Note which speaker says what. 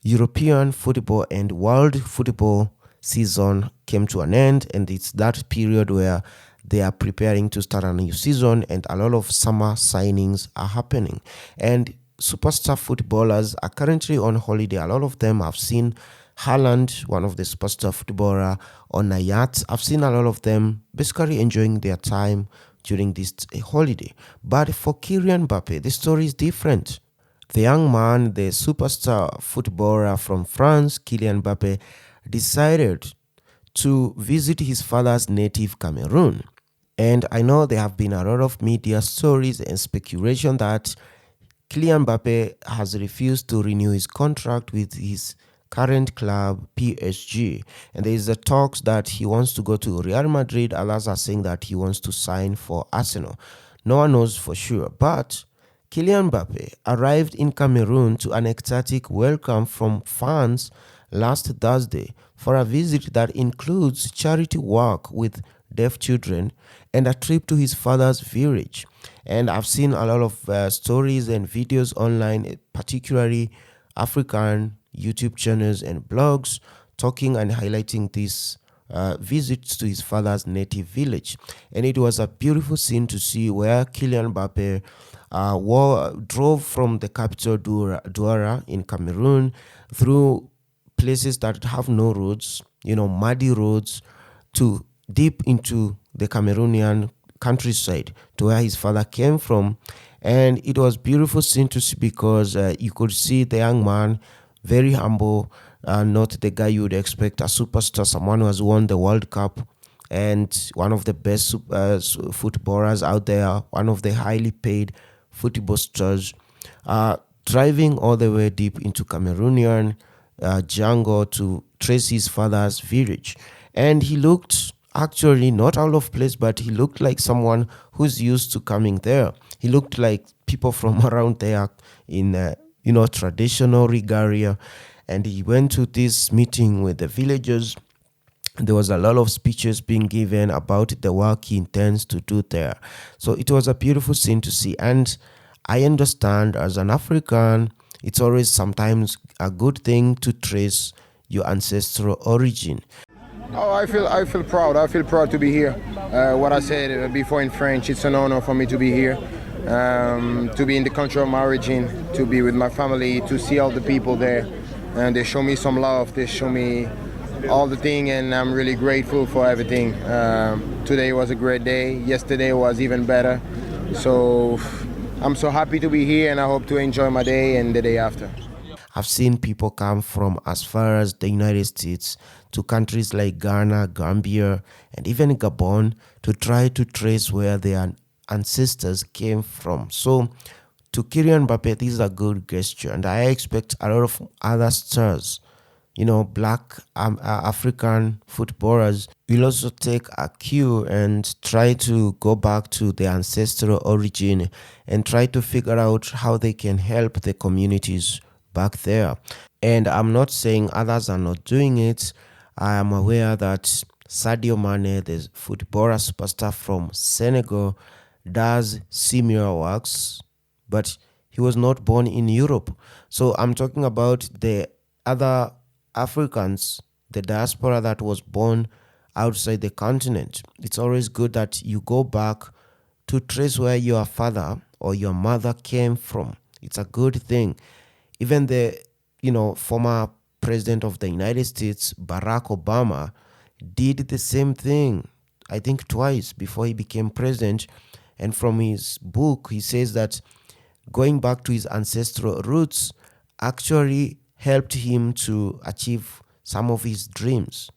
Speaker 1: European football and world football season came to an end, and it's that period where they are preparing to start a new season, and a lot of summer signings are happening. And superstar footballers are currently on holiday. A lot of them have seen Haaland, one of the superstar footballer, on a yacht. I've seen a lot of them basically enjoying their time during this holiday. But for Kylian Mbappe, the story is different. The young man, the superstar footballer from France, Kylian Mbappe, decided to visit his father's native Cameroon. And I know there have been a lot of media stories and speculation that Kylian Mbappe has refused to renew his contract with his current club, PSG. And there is a talks that he wants to go to Real Madrid. Others are saying that he wants to sign for Arsenal. No one knows for sure. But Kylian Mbappe arrived in Cameroon to an ecstatic welcome from fans last Thursday for a visit that includes charity work with deaf children and a trip to his father's village. And I've seen a lot of stories and videos online, particularly African YouTube channels and blogs, talking and highlighting this visits to his father's native village. And it was a beautiful scene to see where Kylian Mbappe drove from the capital Douala in Cameroon through places that have no roads, muddy roads, to deep into the Cameroonian countryside to where his father came from. And it was beautiful scene to see because you could see the young man, very humble, not the guy you would expect, a superstar, someone who has won the World Cup and one of the best footballers out there, one of the highly paid football stars, driving all the way deep into Cameroonian jungle to trace his father's village. And he looked actually not out of place, but he looked like someone who's used to coming there. He looked like people from around there in traditional regalia. And he went to this meeting with the villagers. There was a lot of speeches being given about the work he intends to do there. So it was a beautiful scene to see. And I understand as an African, it's always sometimes a good thing to trace your ancestral origin.
Speaker 2: Oh, I feel proud. I feel proud to be here. What I said before in French, it's an honor for me to be here, to be in the country of my origin, to be with my family, to see all the people there. And they show me some love. They show me all the thing, and I'm really grateful for everything. Today was a great day. Yesterday was even better. So I'm so happy to be here, and I hope to enjoy my day and the day after.
Speaker 1: I've seen people come from as far as the United States to countries like Ghana, Gambia, and even Gabon to try to trace where their ancestors came from. So to Kylian Mbappe, this is a good gesture, and I expect a lot of other stars, black African footballers will also take a cue and try to go back to their ancestral origin and try to figure out how they can help the communities back there. And I'm not saying others are not doing it. I am aware that Sadio Mane, the footballer superstar from Senegal, does similar works, but he was not born in Europe. So I'm talking about the other Africans, the diaspora that was born outside the continent. It's always good that you go back to trace where your father or your mother came from. It's a good thing. Even the former president of the United States, Barack Obama, did the same thing, I think twice before he became president. And from his book, he says that going back to his ancestral roots actually helped him to achieve some of his dreams.